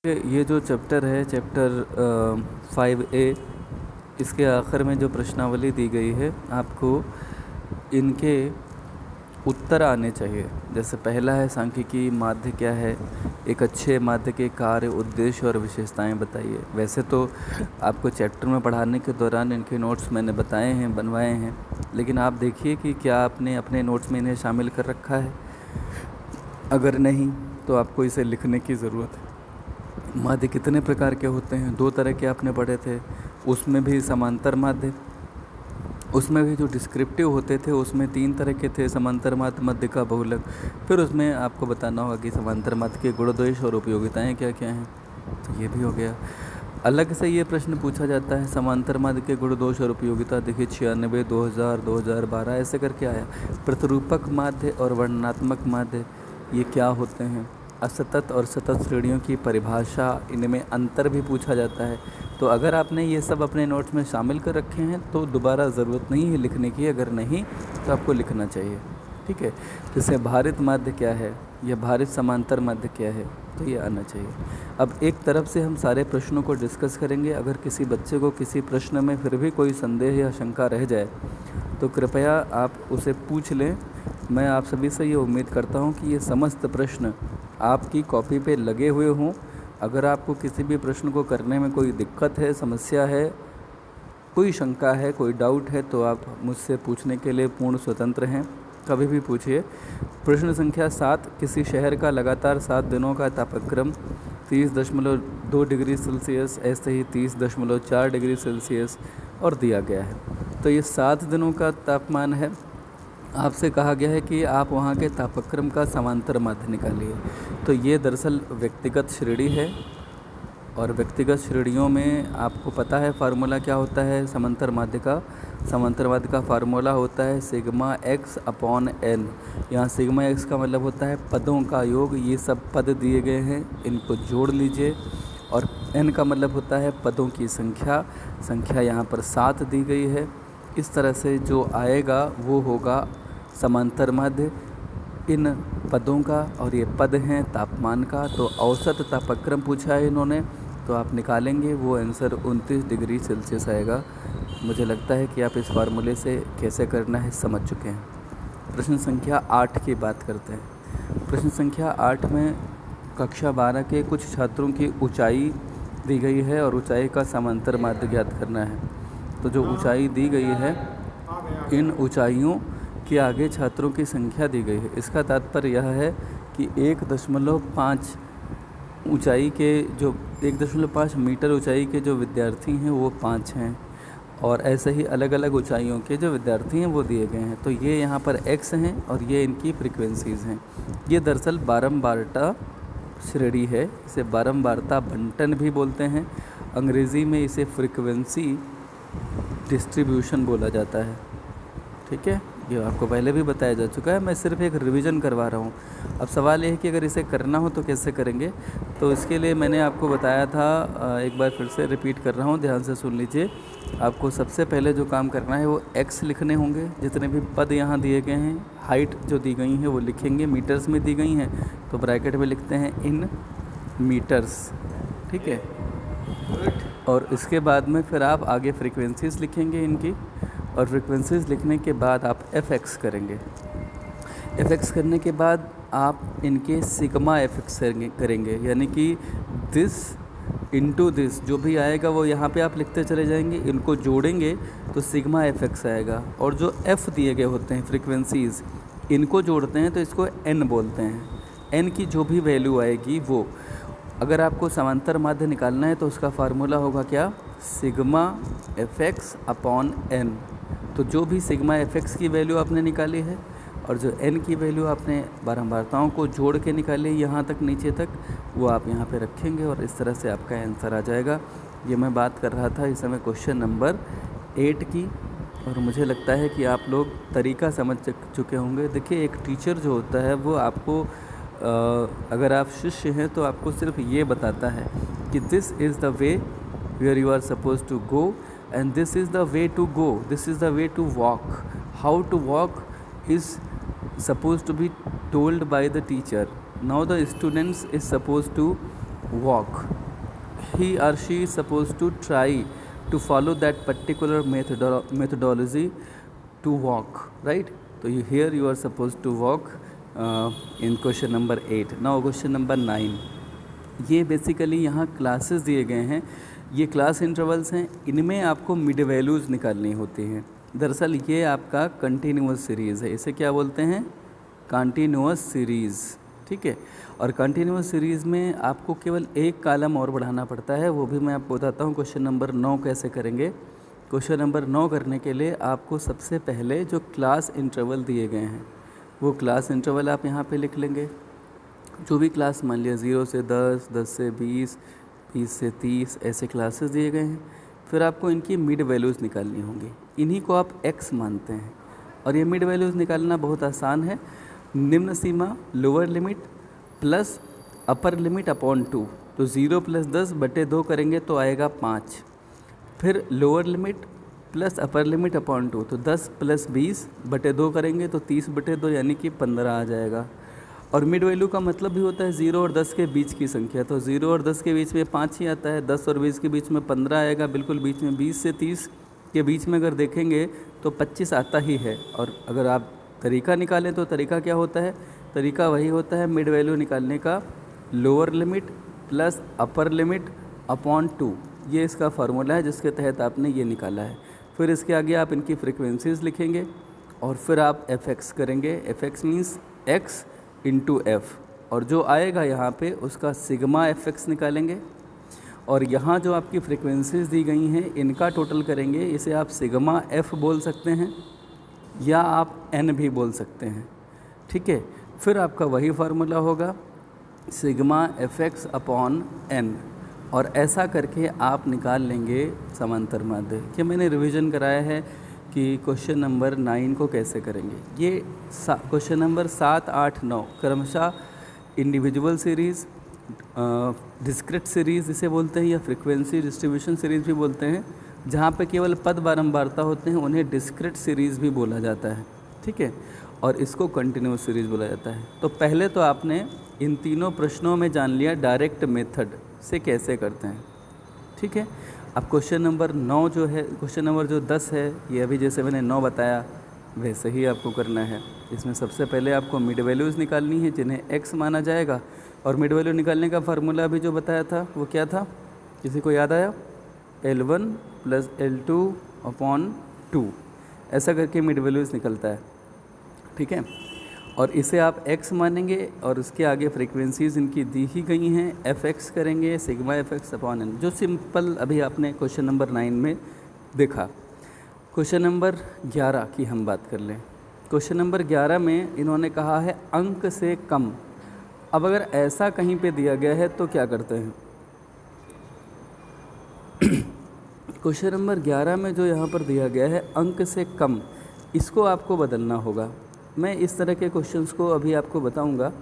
ये जो चैप्टर है, चैप्टर 5A, इसके आखिर में जो प्रश्नावली दी गई है, आपको इनके उत्तर आने चाहिए। जैसे पहला है सांख्यिकी माध्य क्या है, एक अच्छे माध्य के कार्य, उद्देश्य और विशेषताएं बताइए। वैसे तो आपको चैप्टर में पढ़ाने के दौरान इनके नोट्स मैंने बताए हैं, बनवाए हैं, लेकिन आप देखिए कि क्या आपने अपने नोट्स में इन्हें शामिल कर रखा है। अगर नहीं तो आपको इसे लिखने की ज़रूरत है। माध्य कितने प्रकार के होते हैं? 2 तरह के आपने पढ़े थे, उसमें भी समांतर माध्य, उसमें भी जो डिस्क्रिप्टिव होते थे उसमें 3 तरह के थे, समांतर माध्य, मध्य का बहुलक। फिर उसमें आपको बताना होगा कि समांतर माध्य के गुण दोष और उपयोगिताएं क्या क्या हैं, तो ये भी हो गया। अलग से ये प्रश्न पूछा जाता है समांतर माध्य के गुण दोष और उपयोगिता। देखिए 96, 2000, 2012 ऐसे करके आया। प्रतिरूपक माध्य और वर्णनात्मक माध्य ये क्या होते हैं? असतत और सतत श्रेणियों की परिभाषा, इनमें अंतर भी पूछा जाता है। तो अगर आपने ये सब अपने नोट्स में शामिल कर रखे हैं तो दोबारा ज़रूरत नहीं है लिखने की, अगर नहीं तो आपको लिखना चाहिए, ठीक है। जैसे भारित माध्य क्या है या भारित समांतर माध्य क्या है, तो ये आना चाहिए। अब एक तरफ से हम सारे प्रश्नों को डिस्कस करेंगे। अगर किसी बच्चे को किसी प्रश्न में फिर भी कोई संदेह या शंका रह जाए तो कृपया आप उसे पूछ लें। मैं आप सभी से ये उम्मीद करता हूँ कि ये समस्त प्रश्न आपकी कॉपी पे लगे हुए हों। अगर आपको किसी भी प्रश्न को करने में कोई दिक्कत है, समस्या है, कोई शंका है, कोई डाउट है, तो आप मुझसे पूछने के लिए पूर्ण स्वतंत्र हैं, कभी भी पूछिए। प्रश्न संख्या 7, किसी शहर का लगातार 7 दिनों का तापक्रम 30.2 डिग्री सेल्सियस, ऐसे ही 30.4 डिग्री सेल्सियस और दिया गया है। तो ये 7 दिनों का तापमान है। आपसे कहा गया है कि आप वहाँ के तापक्रम का समांतर माध्य निकालिए। तो ये दरअसल व्यक्तिगत श्रेणी है, और व्यक्तिगत श्रेणियों में आपको पता है फार्मूला क्या होता है समांतर माध्य का। समांतर माध्य का फार्मूला होता है सिग्मा x अपॉन n। यहाँ सिग्मा x का मतलब होता है पदों का योग। ये सब पद दिए गए हैं, इनको जोड़ लीजिए। और n का मतलब होता है पदों की संख्या। संख्या यहाँ पर 7 दी गई है। इस तरह से जो आएगा वो होगा समांतर माध्य इन पदों का, और ये पद हैं तापमान का। तो औसत तापक्रम पूछा है इन्होंने, तो आप निकालेंगे वो आंसर 29 डिग्री सेल्सियस आएगा। मुझे लगता है कि आप इस फार्मूले से कैसे करना है समझ चुके हैं। प्रश्न संख्या 8 की बात करते हैं। प्रश्न संख्या 8 में कक्षा 12 के कुछ छात्रों की ऊंचाई दी गई है और ऊंचाई का समांतर माध्य ज्ञात करना है। तो जो ऊंचाई दी गई है, इन ऊंचाइयों के आगे छात्रों की संख्या दी गई है। इसका तात्पर्य यह है कि 1.5 ऊंचाई के जो 1.5 मीटर ऊंचाई के जो विद्यार्थी हैं वो 5 हैं, और ऐसे ही अलग अलग ऊंचाइयों के जो विद्यार्थी हैं वो दिए गए हैं। तो ये यहाँ पर x हैं और ये इनकी फ्रीक्वेंसीज़ हैं। ये दरअसल बारंबारता श्रेणी है, इसे बारंबारता बंटन भी बोलते हैं। अंग्रेज़ी में इसे फ्रीक्वेंसी डिस्ट्रीब्यूशन बोला जाता है, ठीक है। ये आपको पहले भी बताया जा चुका है, मैं सिर्फ एक रिवीजन करवा रहा हूँ। अब सवाल ये है कि अगर इसे करना हो तो कैसे करेंगे। तो इसके लिए मैंने आपको बताया था, एक बार फिर से रिपीट कर रहा हूँ, ध्यान से सुन लीजिए। आपको सबसे पहले जो काम करना है वो x लिखने होंगे। जितने भी पद यहाँ दिए गए हैं, हाइट जो दी गई है वो लिखेंगे, मीटर्स में दी गई हैं तो ब्रैकेट में लिखते हैं इन मीटर्स, ठीक है। और इसके बाद में फिर आप आगे फ्रीक्वेंसीज़ लिखेंगे इनकी, और फ्रीक्वेंसीज़ लिखने के बाद आप fx करेंगे। fx करने के बाद आप इनके सिग्मा fx करेंगे, यानी कि दिस इनटू दिस जो भी आएगा वो यहाँ पे आप लिखते चले जाएंगे। इनको जोड़ेंगे तो सिग्मा fx आएगा। और जो f दिए गए होते हैं फ्रीक्वेंसीज़, इनको जोड़ते हैं तो इसको n बोलते हैं। n की जो भी वैल्यू आएगी वो, अगर आपको समांतर माध्य निकालना है तो उसका फार्मूला होगा क्या, सिग्मा fx अपॉन n। तो जो भी सिग्मा fx की वैल्यू आपने निकाली है और जो n की वैल्यू आपने बारंबारताओं को जोड़ के निकाली यहाँ तक नीचे तक, वो आप यहाँ पे रखेंगे और इस तरह से आपका आंसर आ जाएगा। ये मैं बात कर रहा था इस समय क्वेश्चन नंबर 8 की, और मुझे लगता है कि आप लोग तरीका समझ चुके होंगे। देखिए एक टीचर जो होता है वो आपको अगर आप शिष्य हैं तो आपको सिर्फ ये बताता है कि this is the way where you are suppose to go, and this is the way to go, this is the way to walk. How to walk is supposed to be told by the teacher. Now the students is supposed to walk. He or she is supposed to try to follow that particular methodology to walk, right? So here you are supposed to walk in question number 8. Now question number 9. ये basically यहाँ classes दिए गए हैं, ये class intervals हैं, इनमें आपको mid values निकालनी होती हैं। दरअसल ये आपका कंटिन्यूअस सीरीज़ है, इसे क्या बोलते हैं? कंटिन्यूअस सीरीज़, ठीक है। और कंटिन्यूअस सीरीज़ में आपको केवल एक कॉलम और बढ़ाना पड़ता है, वो भी मैं आपको बताता हूँ। क्वेश्चन नंबर 9 कैसे करेंगे। क्वेश्चन नंबर 9 करने के लिए आपको सबसे पहले जो क्लास इंटरवल दिए गए हैं वो क्लास इंटरवल आप यहाँ पे लिख लेंगे। जो भी क्लास मान लिया 0 से 10, 10 से 20, 20 से 30 ऐसे क्लासेस दिए गए हैं। फिर आपको इनकी मिड वैल्यूज़ निकालनी होंगी, इन्हीं को आप x मानते हैं। और ये मिड वैल्यूज़ निकालना बहुत आसान है। निम्न सीमा lower limit plus upper limit upon 2, तो 0 प्लस 10 बटे 2 करेंगे तो आएगा 5। फिर lower limit plus upper limit upon 2, तो 10 प्लस 20 बटे 2 करेंगे तो 30 बटे 2 यानी कि 15 आ जाएगा। और मिड वैल्यू का मतलब भी होता है 0 और 10 के बीच की संख्या, तो 0 और 10 के बीच में 5 ही आता है, 10 और 20 के बीच में 15 आएगा, बिल्कुल बीच में 20 से 30 के बीच में अगर देखेंगे तो 25 आता ही है। और अगर आप तरीका निकालें तो तरीका क्या होता है? तरीका वही होता है मिड वैल्यू निकालने का, lower limit plus upper limit upon 2, ये इसका फार्मूला है जिसके तहत आपने ये निकाला है। फिर इसके आगे आप इनकी फ्रिक्वेंसीज़ लिखेंगे और फिर आप fx करेंगे। fx means x into F, और जो आएगा यहाँ पे उसका सिग्मा fx निकालेंगे। और यहाँ जो आपकी फ्रिक्वेंसीज़ दी गई हैं इनका टोटल करेंगे, इसे आप सिग्मा f बोल सकते हैं या आप n भी बोल सकते हैं, ठीक है। फिर आपका वही फार्मूला होगा सिग्मा fx अपॉन n, और ऐसा करके आप निकाल लेंगे समांतर माध्य। कि मैंने रिवीजन कराया है कि क्वेश्चन नंबर 9 को कैसे करेंगे। ये क्वेश्चन नंबर 7, 8, 9 क्रमशः इंडिविजुअल सीरीज़, डिस्क्रीट सीरीज़ इसे बोलते हैं, या फ्रीक्वेंसी डिस्ट्रीब्यूशन सीरीज़ भी बोलते हैं। जहाँ पे केवल पद बारंबारता होते हैं उन्हें डिस्क्रीट सीरीज़ भी बोला जाता है, ठीक है। और इसको कंटिन्यूअस सीरीज़ बोला जाता है। तो पहले तो आपने इन तीनों प्रश्नों में जान लिया डायरेक्ट मेथड से कैसे करते हैं, ठीक है। अब क्वेश्चन नंबर 9 जो है, क्वेश्चन नंबर जो 10 है, ये अभी जैसे मैंने 9 बताया वैसे ही आपको करना है। इसमें सबसे पहले आपको मिड वैल्यूज़ निकालनी है जिन्हें x माना जाएगा। और मिड वैल्यू निकालने का फार्मूला अभी जो बताया था वो क्या था, किसी को याद आया? L1 प्लस L2 अपॉन 2, ऐसा करके मिड वैल्यूज़ निकलता है, ठीक है। और इसे आप x मानेंगे और उसके आगे फ्रीक्वेंसीज़ इनकी दी ही गई हैं, fx करेंगे सिग्मा fx अपॉन n, जो सिंपल अभी आपने क्वेश्चन नंबर 9 में देखा। क्वेश्चन नंबर 11 की हम बात कर लें। क्वेश्चन नंबर 11 में इन्होंने कहा है अंक से कम। अब अगर ऐसा कहीं पे दिया गया है तो क्या करते हैं? क्वेश्चन नंबर 11 में जो यहाँ पर दिया गया है अंक से कम, इसको आपको बदलना होगा। मैं इस तरह के क्वेश्चंस को अभी आपको बताऊंगा,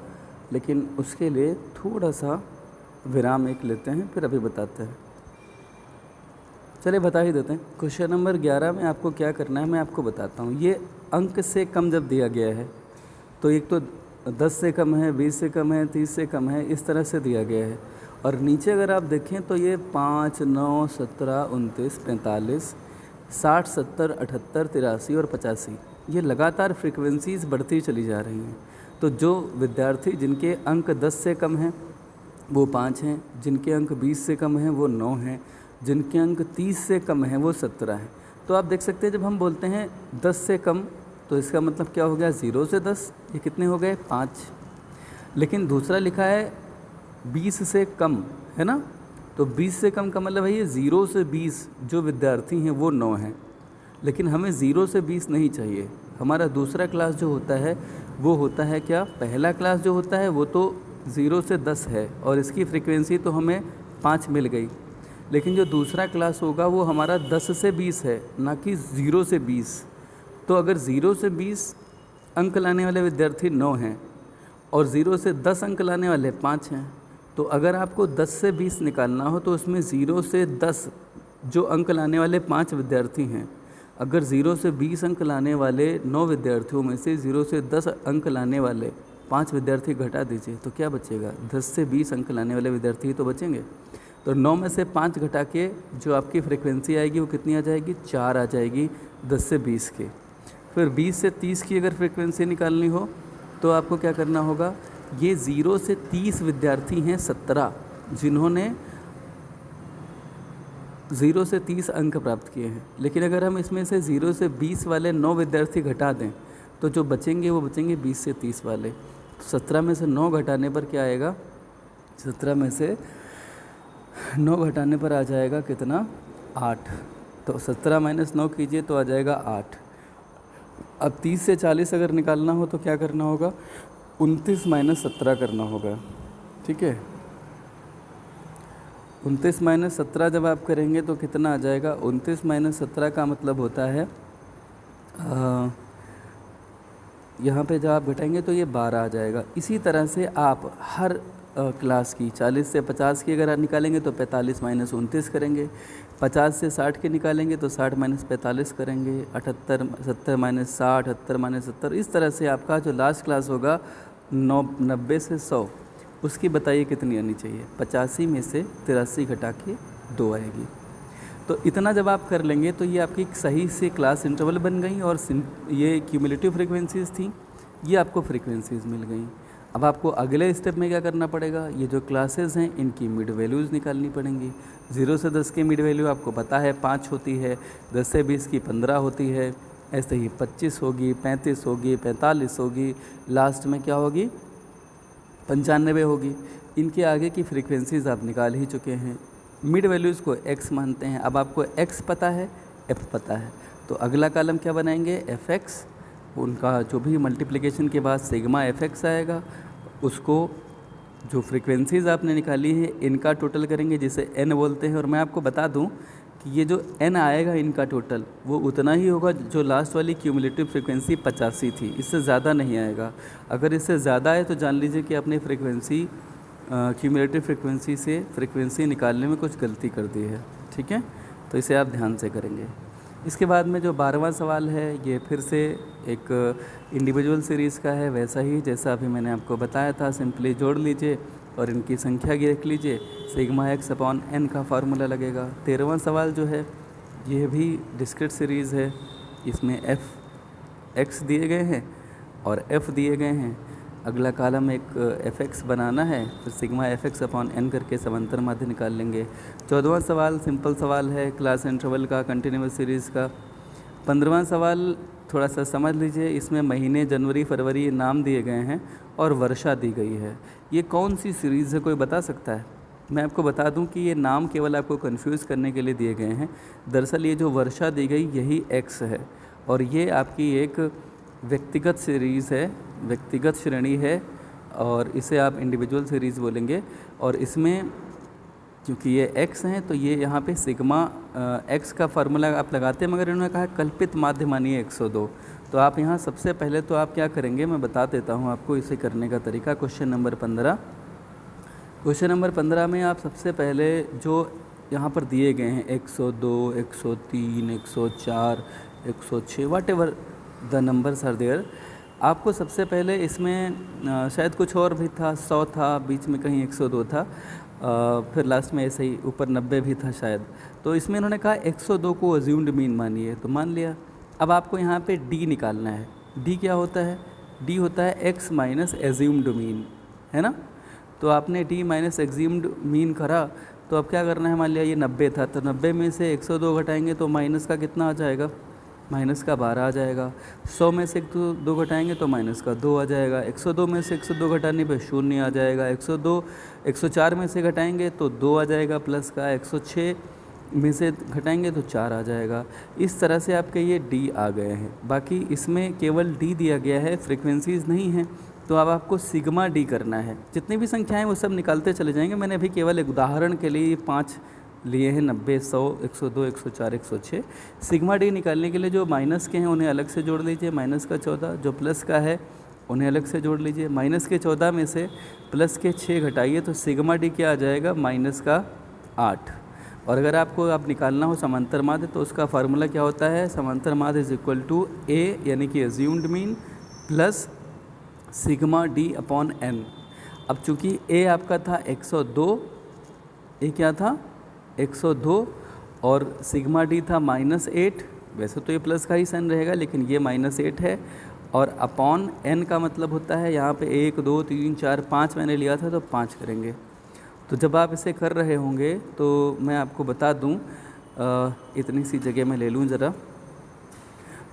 लेकिन उसके लिए थोड़ा सा विराम एक लेते हैं, फिर अभी बताते हैं। चलिए बता ही देते हैं। क्वेश्चन नंबर 11 में आपको क्या करना है मैं आपको बताता हूँ। ये अंक से कम जब दिया गया है तो एक तो 10 से कम है, 20 से कम है, 30 से कम है, इस तरह से दिया गया है। और नीचे अगर आप देखें तो ये 5, 9, 17, 29, 45, 60, 70, 78, 83 और 85, ये लगातार फ्रीक्वेंसीज़ बढ़ती चली जा रही हैं। तो जो विद्यार्थी जिनके अंक 10 से कम हैं वो 5 हैं, जिनके अंक 20 से कम हैं वो 9 हैं, जिनके अंक 30 से कम हैं वो 17 हैं। तो आप देख सकते हैं जब हम बोलते हैं 10 से कम तो इसका मतलब क्या हो गया, 0 से 10, ये कितने हो गए, 5। लेकिन दूसरा लिखा है 20 से कम, है ना, तो 20 से कम का मतलब है ये 0 से 20 जो विद्यार्थी हैं वो 9 हैं। लेकिन हमें 0 से 20 नहीं चाहिए, हमारा दूसरा क्लास जो होता है वो होता है क्या, पहला क्लास जो होता है वो तो 0 से 10 है और इसकी फ्रीक्वेंसी तो हमें 5 मिल गई। लेकिन जो दूसरा क्लास होगा वो हमारा 10 से 20 है, ना कि 0 से 20। तो अगर 0 से 20 अंक लाने वाले विद्यार्थी 9 हैं और 0 से 10 अंक लाने वाले 5 हैं, तो अगर आपको 10 से 20 निकालना हो तो उसमें 0 से 10 जो अंक लाने वाले 5 विद्यार्थी हैं, अगर 0 से 20 अंक लाने वाले 9 विद्यार्थियों में से 0 से 10 अंक लाने वाले 5 विद्यार्थी घटा दीजिए तो क्या बचेगा, 10 से 20 अंक लाने वाले विद्यार्थी तो बचेंगे। तो 9 में से 5 घटा के जो आपकी फ्रीक्वेंसी आएगी वो कितनी आ जाएगी, 4 आ जाएगी 10 से 20 की। फिर 20 से 30 की अगर फ्रीक्वेंसी निकालनी हो तो आपको क्या करना होगा, ये 0 से 30 विद्यार्थी हैं 17 जिन्होंने 0 से 30 अंक प्राप्त किए हैं। लेकिन अगर हम इसमें से 0 से 20 वाले 9 विद्यार्थी घटा दें तो जो बचेंगे वो बचेंगे 20 से 30 वाले। 17 में से 9 घटाने पर क्या आएगा, 17 में से 9 घटाने पर आ जाएगा कितना, 8। तो 17 माइनस 9 कीजिए तो आ जाएगा 8। अब 30 से 40 अगर निकालना हो तो क्या करना होगा, 29 माइनस 17 करना होगा। ठीक है, 29 माइनस 17 जब आप करेंगे तो कितना आ जाएगा, 29 माइनस 17 का मतलब होता है यहाँ पे जब आप घटाएंगे तो ये 12 आ जाएगा। इसी तरह से आप हर क्लास की 40 से 50 की अगर निकालेंगे तो 45 माइनस 29 करेंगे, 50 से 60 की निकालेंगे तो 60 माइनस 45 करेंगे, 78 70 माइनस 60, 78 माइनस 70। इस तरह से आपका जो लास्ट क्लास होगा 90 से 100 उसकी बताइए कितनी आनी चाहिए, 85 में से 83 घटा के 2 आएगी। तो इतना जब आप कर लेंगे तो ये आपकी सही से क्लास इंटरवल बन गई और ये क्यूमुलेटिव फ्रीक्वेंसीज़ थी, ये आपको फ्रीक्वेंसीज़ मिल गई। अब आपको अगले स्टेप में क्या करना पड़ेगा, ये जो क्लासेस हैं इनकी मिड वैल्यूज़ निकालनी पड़ेंगी। 0 से 10 की मिड वैल्यू आपको पता है 5 होती है, 10 से 20 की 15 होती है, ऐसे ही 25 होगी, 35 होगी, 45 होगी, लास्ट में क्या होगी, 95 होगी। इनके आगे की फ्रीक्वेंसीज़ आप निकाल ही चुके हैं। मिड वैल्यूज़ को x मानते हैं। अब आपको x पता है, f पता है, तो अगला कॉलम क्या बनाएंगे, fx। उनका जो भी मल्टीप्लिकेशन के बाद सिग्मा fx आएगा, उसको जो फ्रीक्वेंसीज़ आपने निकाली है इनका टोटल करेंगे जिसे n बोलते हैं। और मैं आपको बता दूं कि ये जो n आएगा इनका टोटल वो उतना ही होगा जो लास्ट वाली क्यूमुलेटिव फ्रीक्वेंसी 85 थी, इससे ज़्यादा नहीं आएगा। अगर इससे ज़्यादा आए तो जान लीजिए कि आपने फ्रीक्वेंसी क्यूमुलेटिव फ्रीक्वेंसी से फ्रीक्वेंसी निकालने में कुछ गलती कर दी है। ठीक है, तो इसे आप ध्यान से करेंगे। इसके बाद में जो 12वां सवाल है ये फिर से एक इंडिविजुअल सीरीज़ का है, वैसा ही जैसा अभी मैंने आपको बताया था। सिंपली जोड़ लीजिए और इनकी संख्या देख लीजिए, सिग्मा x अपॉन n का फार्मूला लगेगा। 13वां सवाल जो है ये भी डिस्क्रीट सीरीज़ है, इसमें f(x) दिए गए हैं और f दिए गए हैं। अगला कॉलम एक fx बनाना है, फिर सिग्मा fx अपॉन n करके समांतर माध्य निकाल लेंगे। 14वां सवाल सिंपल सवाल है क्लास इंटरवल का, कंटिन्यूअस सीरीज़ का। 15वां सवाल थोड़ा सा समझ लीजिए, इसमें महीने जनवरी फरवरी नाम दिए गए हैं और वर्षा दी गई है। ये कौन सी सीरीज़ है, कोई बता सकता है? मैं आपको बता दूं कि ये नाम केवल आपको कंफ्यूज करने के लिए दिए गए हैं। दरअसल ये जो वर्षा दी गई यही x है और ये आपकी एक व्यक्तिगत सीरीज़ है, व्यक्तिगत श्रेणी है और इसे आप इंडिविजुअल सीरीज़ बोलेंगे। और इसमें क्योंकि ये x हैं तो ये यहाँ पे सिग्मा x का फार्मूला आप लगाते हैं, मगर इन्होंने कहा कल्पित माध्य मानिए 102। तो आप यहाँ सबसे पहले तो आप क्या करेंगे, मैं बता देता हूँ आपको इसे करने का तरीका। क्वेश्चन नंबर 15, क्वेश्चन नंबर 15 में आप सबसे पहले जो यहाँ पर दिए गए हैं 102, 103, 104, 106 whatever the numbers are there, आपको सबसे पहले इसमें शायद कुछ और भी था, 100 था, बीच में कहीं 102 था, फिर लास्ट में ऐसे ही ऊपर 90 भी था शायद। तो इसमें इन्होंने कहा 102 को अज्यूम्ड मीन मानिए, तो मान लिया। अब आपको यहाँ पे d निकालना है। d क्या होता है? d होता है x माइनस एज्यूम्ड मीन, है ना। तो आपने d माइनस एज्यूम्ड मीन करा, तो अब क्या करना है, मान लिया ये 90 था, तो 90 में से 102 घटाएंगे तो माइनस का कितना आ जाएगा, माइनस का 12 आ जाएगा। 100 में से 2 घटाएंगे तो माइनस का 2 आ जाएगा। 102 में से 102 घटाने पर 0 आ जाएगा। 104 में से घटाएंगे तो 2 आ जाएगा प्लस का। 106 में से घटाएंगे तो 4 आ जाएगा। इस तरह से आपके ये d आ गए हैं। बाकी इसमें केवल d दिया गया है, फ्रीक्वेंसीज़ नहीं हैं। तो अब आपको सिग्मा d करना है। जितनी भी संख्याएं वो सब निकालते चले जाएंगे। मैंने अभी केवल एक उदाहरण के लिए 5 लिए हैं, 90, 100, 102, 104, 106। सिग्मा डी निकालने के लिए जो माइनस के हैं उन्हें अलग से जोड़ लीजिए, माइनस का 14, जो प्लस का है उन्हें अलग से जोड़ लीजिए। माइनस के 14 में से प्लस के 6 घटाइए तो सिग्मा डी क्या आ जाएगा, माइनस का 8। और अगर आपको निकालना हो समांतर माध्य तो उसका फार्मूला क्या होता है, समांतर माध्य इज इक्वल टू ए यानी कि assumed mean plus sigma D upon N. अब चूँकि ए आपका था 102, ए क्या था 102 और सिग्मा डी था -8, वैसे तो ये प्लस का ही साइन रहेगा लेकिन ये -8 है, और अपॉन एन का मतलब होता है यहाँ पे 1 2 3 4 5 मैंने लिया था तो 5 करेंगे। तो जब आप इसे कर रहे होंगे तो मैं आपको बता दूँ, इतनी सी जगह मैं ले लूँ ज़रा,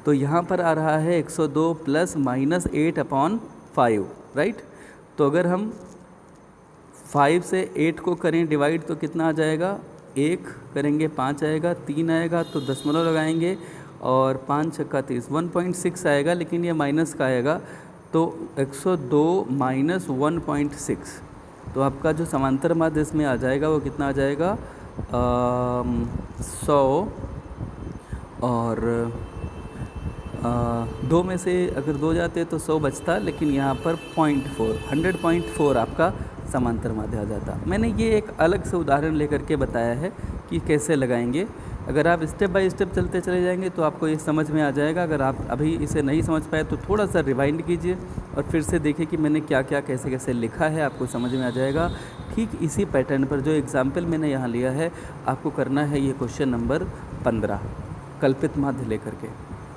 तो यहाँ पर आ रहा है 102 प्लस -8 अपॉन 5, राइट। तो अगर हम 5 से 8 को करें डिवाइड तो कितना आ जाएगा, 1 करेंगे 5 आएगा, 3 आएगा तो दशमलव लगाएंगे और 5 छक्का 30 1.6 आएगा, लेकिन ये माइनस का आएगा तो 102 माइनस 1.6, तो आपका जो समांतर माध्य इसमें आ जाएगा वो कितना आ जाएगा 100, और 2 में से अगर 2 जाते तो 100 बचता, लेकिन यहाँ पर 100.4 आपका समांतर माध्य आ जाता। मैंने ये एक अलग से उदाहरण लेकर के बताया है कि कैसे लगाएंगे। अगर आप स्टेप बाय स्टेप चलते चले जाएंगे तो आपको ये समझ में आ जाएगा। अगर आप अभी इसे नहीं समझ पाए तो थोड़ा सा रिवाइंड कीजिए और फिर से देखिए कि मैंने क्या क्या कैसे कैसे लिखा है, आपको समझ में आ जाएगा। ठीक इसी पैटर्न पर जो एग्जाम्पल मैंने यहाँ लिया है आपको करना है ये क्वेश्चन नंबर 15 कल्पित माध्य लेकर के,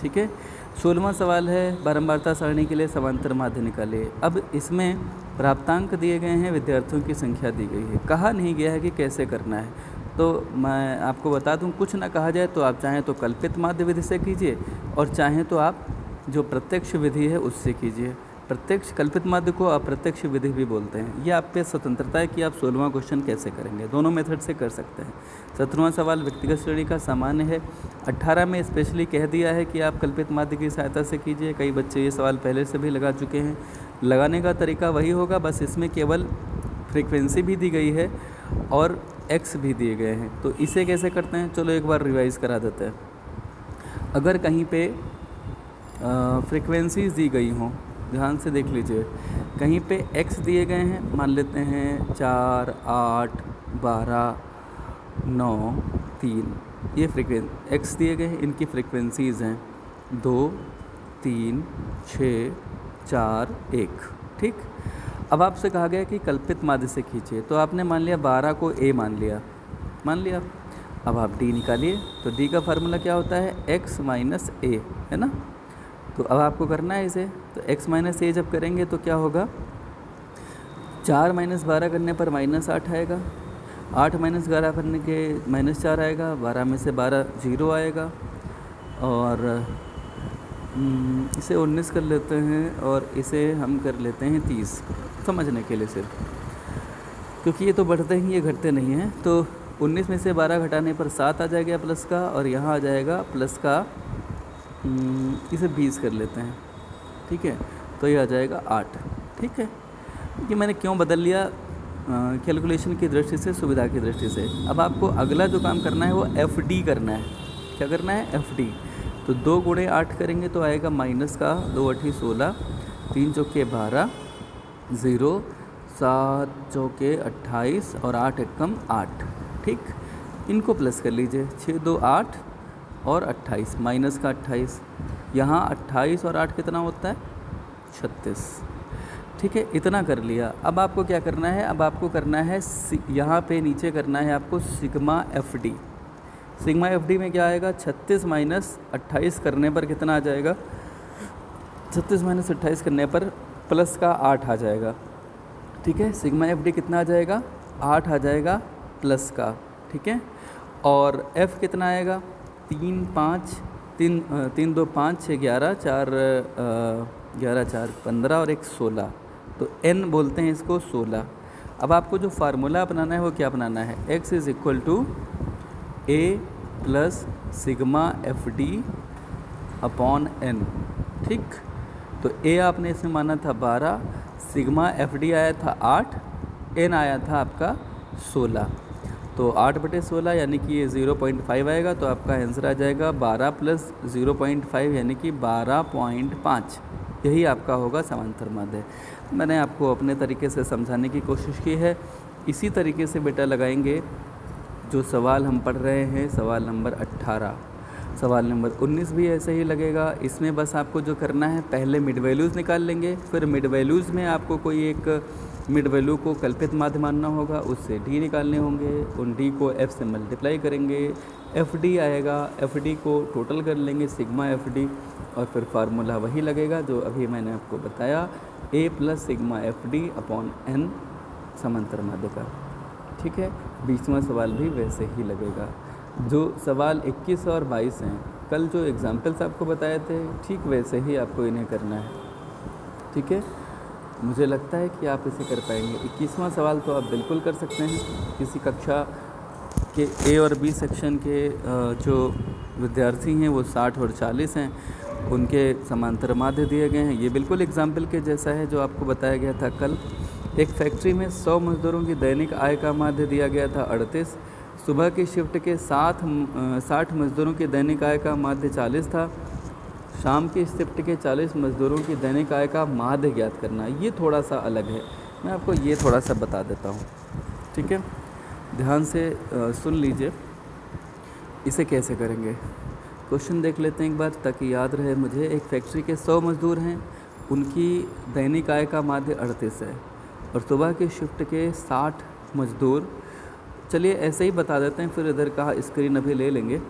ठीक है। 16वां सवाल है बारंबारता सारणी के लिए समांतर माध्य निकालिए। अब इसमें प्राप्तांक दिए गए हैं, विद्यार्थियों की संख्या दी गई है, कहा नहीं गया है कि कैसे करना है। तो मैं आपको बता दूं, कुछ ना कहा जाए तो आप चाहें तो कल्पित माध्य विधि से कीजिए और चाहें तो आप जो प्रत्यक्ष विधि है उससे कीजिए। प्रत्यक्ष कल्पित माध्य को अप्रत्यक्ष विधि भी बोलते हैं। ये आप पे स्वतंत्रता है कि आप 16वां क्वेश्चन कैसे करेंगे, दोनों मेथड से कर सकते हैं। 17वां सवाल व्यक्तिगत श्रेणी का सामान्य है। 18 में स्पेशली कह दिया है कि आप कल्पित माध्य की सहायता से कीजिए। कई बच्चे ये सवाल पहले से भी लगा चुके हैं। लगाने का तरीका वही होगा, बस इसमें केवल फ्रीक्वेंसी भी दी गई है और एक्स भी दिए गए हैं। तो इसे कैसे करते हैं, चलो एक बार रिवाइज़ करा देते हैं। अगर कहीं पे फ्रीक्वेंसीज दी गई हों, ध्यान से देख लीजिए, कहीं पे एक्स दिए गए हैं, मान लेते हैं 4 8 12 9 3, ये एक्स दिए गए हैं, इनकी फ्रीक्वेंसीज़ हैं 2 3 6 4 1, ठीक। अब आपसे कहा गया कि कल्पित माध्य से खींचिए, तो आपने मान लिया 12 को ए मान लिया। अब आप डी निकालिए, तो डी का फार्मूला क्या होता है, x माइनस ए, है ना। तो अब आपको करना है इसे, तो x माइनस ए जब करेंगे तो क्या होगा, 4 माइनस 12 करने पर -8 आएगा, 8 माइनस 11 करने के -4 आएगा, 12 में से 12 0 आएगा, और इसे 19 कर लेते हैं और इसे हम कर लेते हैं 30 समझने के लिए सिर्फ, क्योंकि ये तो बढ़ते ही ये घटते नहीं हैं। तो 19 में से 12 घटाने पर 7 आ जाएगा प्लस का, और यहाँ आ जाएगा प्लस का, इसे 20 कर लेते हैं, ठीक है, तो ये आ जाएगा 8, ठीक है। कि मैंने क्यों बदल लिया, कैलकुलेशन की दृष्टि से, सुविधा की दृष्टि से। अब आपको अगला जो काम करना है वो FD करना है। क्या करना है, FD। तो 2 गुणे 8 करेंगे तो आएगा माइनस का 2 8 16, 3 चौके 12, 0 7 चौके 28 और 8 एकम 8, ठीक। इनको प्लस कर लीजिए, 6 2 8 और 28, माइनस का 28, यहाँ 28 और 8 कितना होता है 36, ठीक है। इतना कर लिया। अब आपको क्या करना है, अब आपको करना है यहाँ पे नीचे करना है आपको सिग्मा FD। सिग्मा FD में क्या आएगा, 36 माइनस 28 करने पर कितना आ जाएगा, 36 माइनस 28 करने पर प्लस का 8 आ जाएगा, ठीक है। सिग्मा FD कितना आ जाएगा, 8 आ जाएगा प्लस का, ठीक है। और F कितना आएगा, 3 5 3 3 2 5 6 11 4 11 4 15 और 1 16, तो n बोलते हैं इसको 16। अब आपको जो फार्मूला अपनाना है वो क्या अपनाना है, x is equal to a plus sigma FD upon n, ठीक। तो a आपने इसमें माना था 12, सिग्मा FD आया था 8, n आया था आपका 16, तो 8/16 यानी कि ये 0.5 आएगा, तो आपका आंसर आ जाएगा 12 प्लस 0.5 यानी कि 12.5। यही आपका होगा समांतर माध्य। मैंने आपको अपने तरीके से समझाने की कोशिश की है। इसी तरीके से बेटा लगाएंगे जो सवाल हम पढ़ रहे हैं, सवाल नंबर 18। सवाल नंबर 19 भी ऐसे ही लगेगा। इसमें बस आपको जो करना है, पहले मिड वैल्यूज़ निकाल लेंगे, फिर मिड वैल्यूज़ में आपको कोई एक मिड वैल्यू को कल्पित माध्य मानना होगा, उससे डी निकालने होंगे, उन डी को एफ से मल्टीप्लाई करेंगे, एफ डी आएगा, एफ डी को टोटल कर लेंगे सिग्मा एफ डी, और फिर फार्मूला वही लगेगा जो अभी मैंने आपको बताया, A plus sigma F D upon N समांतर माध्य का। ठीक है, 20वां सवाल भी वैसे ही लगेगा। जो सवाल 21 और 22 हैं, कल जो एग्जाम्पल्स आपको बताए थे, ठीक वैसे ही आपको इन्हें करना है। ठीक है, मुझे लगता है कि आप इसे कर पाएंगे। 21वां सवाल तो आप बिल्कुल कर सकते हैं। किसी कक्षा के ए और बी सेक्शन के जो विद्यार्थी हैं वो 60 और 40 हैं, उनके समांतर माध्य दिए गए हैं। ये बिल्कुल एग्जाम्पल के जैसा है जो आपको बताया गया था कल। एक फैक्ट्री में 100 मज़दूरों की दैनिक आय का माध्य दिया गया था 38। सुबह की शिफ्ट के 60 मज़दूरों की दैनिक आय का माध्य 40 था। शाम की शिफ्ट के 40 मज़दूरों की दैनिक आय का माध्य ज्ञात करना। ये थोड़ा सा अलग है, मैं आपको ये थोड़ा सा बता देता हूँ। ठीक है, ध्यान से सुन लीजिए, इसे कैसे करेंगे। क्वेश्चन देख लेते हैं एक बार ताकि याद रहे मुझे। एक फैक्ट्री के 100 मज़दूर हैं, उनकी दैनिक आय का माध्य 38 है, और सुबह की शिफ्ट के 60 मज़दूर, चलिए ऐसे ही बता देते हैं, फिर इधर का स्क्रीन अभी ले लेंगे।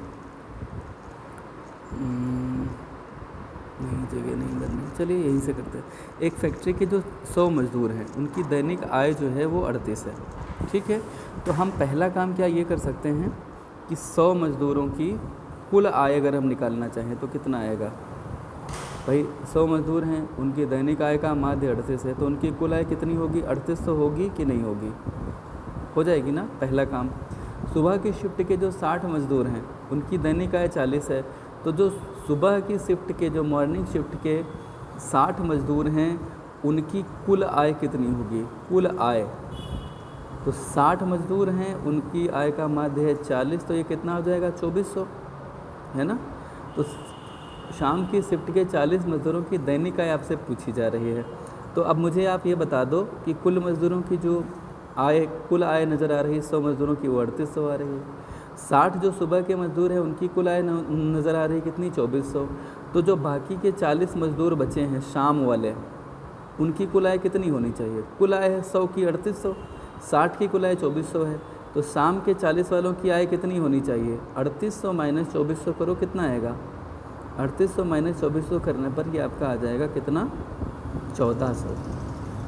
नहीं, जगह नहीं करनी, चलिए यहीं से करते हैं। एक फैक्ट्री के जो 100 मज़दूर हैं, उनकी दैनिक आय जो है वो 38 है। ठीक है, तो हम पहला काम क्या ये कर सकते हैं कि 100 मज़दूरों की कुल आय अगर हम निकालना चाहें तो कितना आएगा भाई। 100 मज़दूर हैं, उनकी दैनिक आय का माध्य 38 है, तो उनकी कुल आय कितनी होगी, 38 होगी कि नहीं होगी, हो जाएगी ना। पहला काम। सुबह की शिफ्ट के जो 60 मज़दूर हैं, उनकी दैनिक आय 40 है, तो जो सुबह की शिफ्ट के, जो मॉर्निंग शिफ्ट के 60 मज़दूर हैं, उनकी कुल आय कितनी होगी, कुल आय। तो 60 मज़दूर हैं, उनकी आय का माध्य है 40, तो ये कितना हो जाएगा, 2400 है ना। तो शाम की शिफ्ट के 40 मज़दूरों की दैनिक आय आपसे पूछी जा रही है। तो अब मुझे आप ये बता दो कि कुल मज़दूरों की जो आय, कुल आय नज़र आ रही है 100 मज़दूरों की, वो 3800 आ रही है। 60 जो सुबह के मज़दूर हैं, उनकी कुल आय नज़र आ रही है कितनी, 2400। तो जो बाकी के 40 मज़दूर बचे हैं शाम वाले, उनकी कुल आय कितनी होनी चाहिए। कुल आय है 100 की 3800, 60 की कुल आय 2400 है, तो शाम के 40 वालों की आय कितनी होनी चाहिए, 3800 माइनस 2400 करो, कितना आएगा, 3800 माइनस 2400 करने पर ये आपका आ जाएगा कितना, 1400।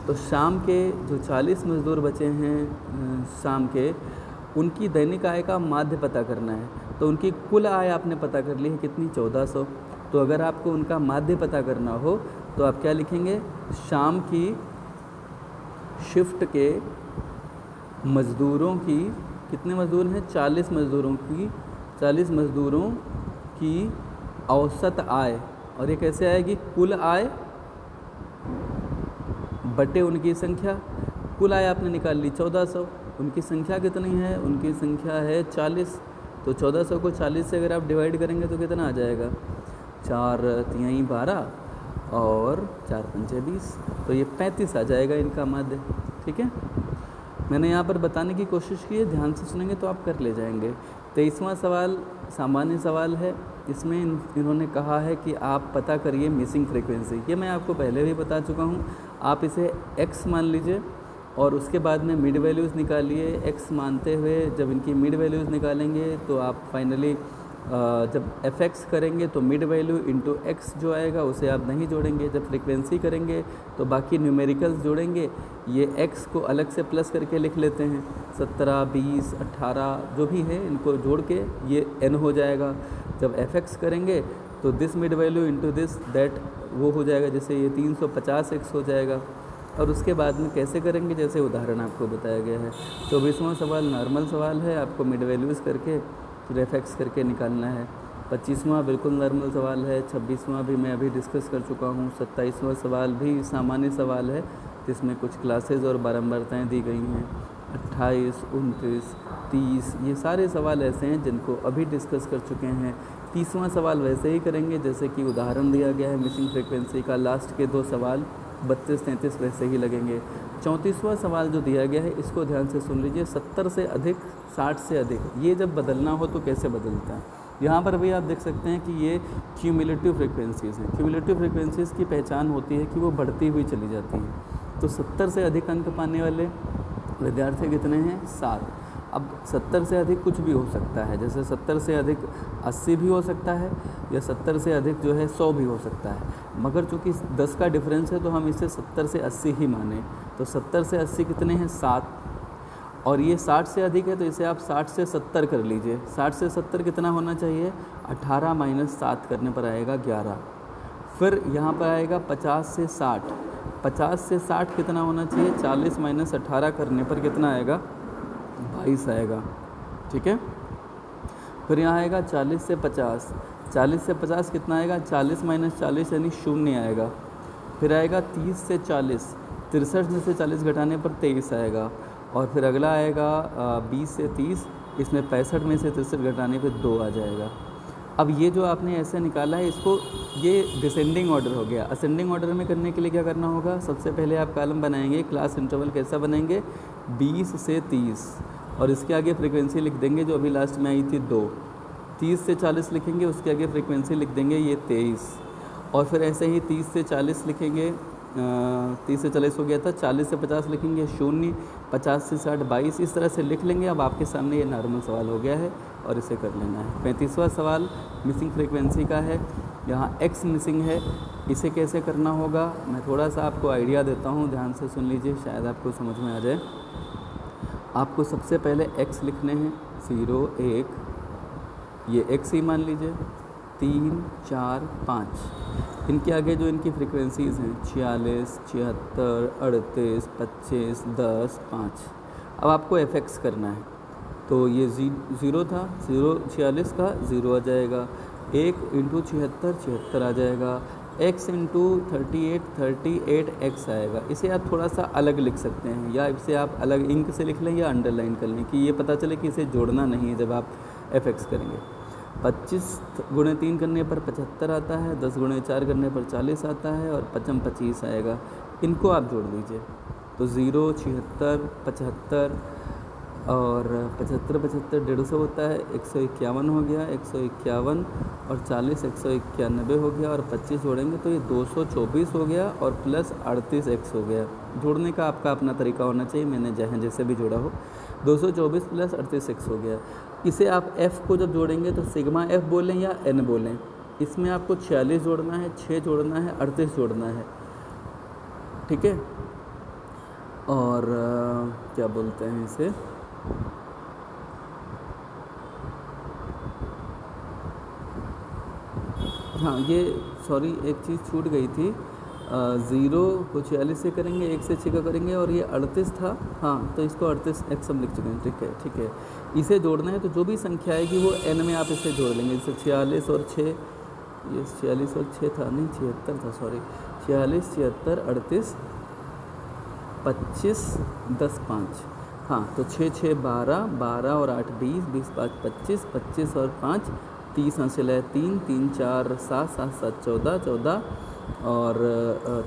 तो शाम के जो 40 मज़दूर बचे हैं शाम के, उनकी दैनिक आय का माध्य पता करना है। तो उनकी कुल आय आपने पता कर ली है कितनी, 1400। तो अगर आपको उनका माध्य पता करना हो तो आप क्या लिखेंगे, शाम की शिफ्ट के मज़दूरों की, कितने मज़दूर हैं, 40 मज़दूरों की, 40 मज़दूरों की औसत आय, और ये कैसे आएगी, कुल आय बटे उनकी संख्या। कुल आय आपने निकाल ली 1400, उनकी संख्या कितनी है, उनकी संख्या है 40, तो 1400 को 40 से अगर आप डिवाइड करेंगे तो कितना आ जाएगा, 4 तिहाई 12 और 4 पंचे 20, तो ये 35 आ जाएगा इनका माध्य। ठीक है, मैंने यहाँ पर बताने की कोशिश की है, ध्यान से सुनेंगे तो आप कर ले जाएंगे। 23वां सवाल सामान्य सवाल है। इसमें इन्होंने कहा है कि आप पता करिए मिसिंग फ्रीक्वेंसी। ये मैं आपको पहले भी बता चुका हूँ, आप इसे x मान लीजिए और उसके बाद में मिड वैल्यूज़ निकालिए। x मानते हुए जब इनकी मिड वैल्यूज़ निकालेंगे तो आप फाइनली जब fx करेंगे तो मिड वैल्यू इंटू x जो आएगा उसे आप नहीं जोड़ेंगे। जब फ्रीक्वेंसी करेंगे तो बाकी न्यूमेरिकल्स जोड़ेंगे। ये x को अलग से प्लस करके लिख लेते हैं, 17, 20, 18 जो भी है इनको जोड़ के ये n हो जाएगा। जब fx करेंगे तो this mid value into this that वो हो जाएगा, जैसे ये 350x हो जाएगा। और उसके बाद में कैसे करेंगे, जैसे उदाहरण आपको बताया गया है। 24वां सवाल नॉर्मल सवाल है, आपको मिड वैल्यूज़ करके फिर fx करके निकालना है। 25वां बिल्कुल नॉर्मल सवाल है। 26वां भी मैं अभी डिस्कस कर चुका हूँ। 27वां सवाल भी सामान्य सवाल है, जिसमें कुछ क्लासेज और बारंबारताएँ दी गई हैं। 28, 29, 30 ये सारे सवाल ऐसे हैं जिनको अभी डिस्कस कर चुके हैं। 30वां सवाल वैसे ही करेंगे जैसे कि उदाहरण दिया गया है मिसिंग फ्रीक्वेंसी का। लास्ट के 2 सवाल 32, 33 वैसे ही लगेंगे। 34वां सवाल जो दिया गया है इसको ध्यान से सुन लीजिए। 70 से अधिक, 60 से अधिक, ये जब बदलना हो तो कैसे बदलता है। यहाँ पर भी आप देख सकते हैं कि ये क्यूमुलेटिव फ्रिक्वेंसीज़ हैं। क्यूमुलेटिव फ्रिक्वेंसीज़ की पहचान होती है कि वो बढ़ती हुई चली जाती हैं। तो 70 से अधिक अंक पाने वाले विद्यार्थी कितने हैं? 7। अब 70 से अधिक कुछ भी हो सकता है, जैसे 70 से अधिक 80 भी हो सकता है, या 70 से अधिक जो है 100 भी हो सकता है, मगर चूँकि 10 का डिफरेंस है तो हम इसे 70 से 80 ही माने। तो 70 से 80 कितने हैं? 7। और ये 60 से अधिक है तो इसे आप 60 से 70 कर लीजिए। 60 से 70 कितना होना चाहिए? 18 माइनस 7 करने पर आएगा 11। फिर यहाँ पर आएगा 50 से 60। 50 से 60 कितना होना चाहिए? 40 माइनस 18 करने पर कितना आएगा? 22 आएगा। ठीक है। फिर यहाँ आएगा 40 से 50। 40 से 50 कितना आएगा? 40 माइनस 40 यानी 0 आएगा। फिर आएगा 30 से 40। 63 में से 40 घटाने पर 23 आएगा। और फिर अगला आएगा 20 से 30। इसमें 65 में से 63 घटाने पे 2 आ जाएगा। अब ये जो आपने ऐसे निकाला है, इसको ये डिसेंडिंग ऑर्डर हो गया। असेंडिंग ऑर्डर में करने के लिए क्या करना होगा? सबसे पहले आप कॉलम बनाएंगे, क्लास इंटरवल कैसा बनाएंगे? 20 से 30, और इसके आगे फ्रीक्वेंसी लिख देंगे जो अभी लास्ट में आई थी 2। 30 से 40 लिखेंगे, उसके आगे फ्रीक्वेंसी लिख देंगे ये 23। और फिर ऐसे ही 30 से 40 लिखेंगे, 30 से 40 हो गया था। 40 से 50 लिखेंगे 0। 50 से 60 22। इस तरह से लिख लेंगे। अब आपके सामने ये नॉर्मल सवाल हो गया है और इसे कर लेना है। 35वां सवाल मिसिंग फ्रीक्वेंसी का है। यहाँ x मिसिंग है, इसे कैसे करना होगा? मैं थोड़ा सा आपको आइडिया देता हूँ, ध्यान से सुन लीजिए, शायद आपको समझ में आ जाए। आपको सबसे पहले x लिखने हैं, 0 1, ये x ही मान लीजिए, 3 4 5। इनके आगे जो इनकी फ्रीक्वेंसीज़ हैं 46 76 38 25 10 5। अब आपको fx करना है, तो ये 0 था, 46 का 0 आ जाएगा। 1 इंटू 76 76 आ जाएगा। x इंटू 38 38 x आएगा। इसे आप थोड़ा सा अलग लिख सकते हैं, या इसे आप अलग इंक से लिख लें या अंडरलाइन कर लें, कि ये पता चले कि इसे जोड़ना नहीं है जब आप fx करेंगे। 25 गुणे 3 करने पर 75 आता है, 10 गुणे 4 करने पर 40 आता है, और 5 25 आएगा। इनको आप जोड़ लीजिए, तो 0 76 75 और 75 75 150 होता है, 151 हो गया, 151 और 40 191 हो गया, और 25 जोड़ेंगे तो ये 224 हो गया, और प्लस 38 x हो गया। जोड़ने का आपका अपना तरीका होना चाहिए, मैंने जहाँ जैसे भी जोड़ा हो। 224 प्लस 38 x हो गया। इसे आप f को जब जोड़ेंगे तो सिग्मा f बोलें या n बोलें। इसमें आपको 46 जोड़ना है, 6 जोड़ना है, 38 जोड़ना है। ठीक है। और क्या बोलते हैं इसे, हाँ ये सॉरी एक चीज़ छूट गई थी। 0 को 46 से करेंगे, 1 से 6 का करेंगे, और ये 38 था, हाँ तो इसको 38 x हम लिख चुके हैं। ठीक है ठीक है। इसे जोड़ना है तो जो भी संख्या आएगी वो n में आप इसे जोड़ लेंगे। जैसे 46 और 6, ये 46 और 6 था, नहीं 76 था, सॉरी 46 76 38 25 10 5। हाँ तो 6 6 12 12 और 8 20 20 5 25 25 और 5 30 हासिल है, 3 3 4 7 7 7 14 14 और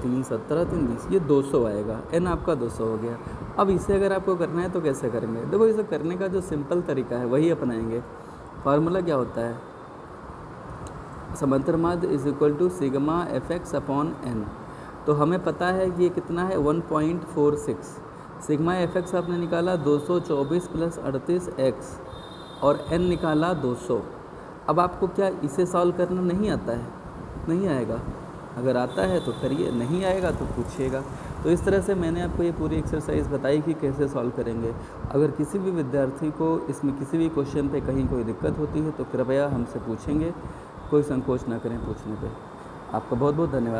3 17 3 20, ये 200 आएगा। n आपका 200 हो गया। अब इसे अगर आपको करना है तो कैसे करेंगे? देखो इसे करने का जो सिंपल तरीका है वही अपनाएंगे। फार्मूला क्या होता है? समांतर माध्य is equal to sigma fx upon n। तो हमें पता है कि ये कितना है, 1.46। सिग्मा fx आपने निकाला 224 प्लस 38x, और n निकाला 200। अब आपको क्या इसे सॉल्व करना नहीं आता है? नहीं आएगा। अगर आता है तो करिए, नहीं आएगा तो पूछिएगा। तो इस तरह से मैंने आपको ये पूरी एक्सरसाइज बताई कि कैसे सॉल्व करेंगे। अगर किसी भी विद्यार्थी को इसमें किसी भी क्वेश्चन पे कहीं कोई दिक्कत होती है तो कृपया हमसे पूछेंगे, कोई संकोच ना करें पूछने पे। आपका बहुत बहुत धन्यवाद।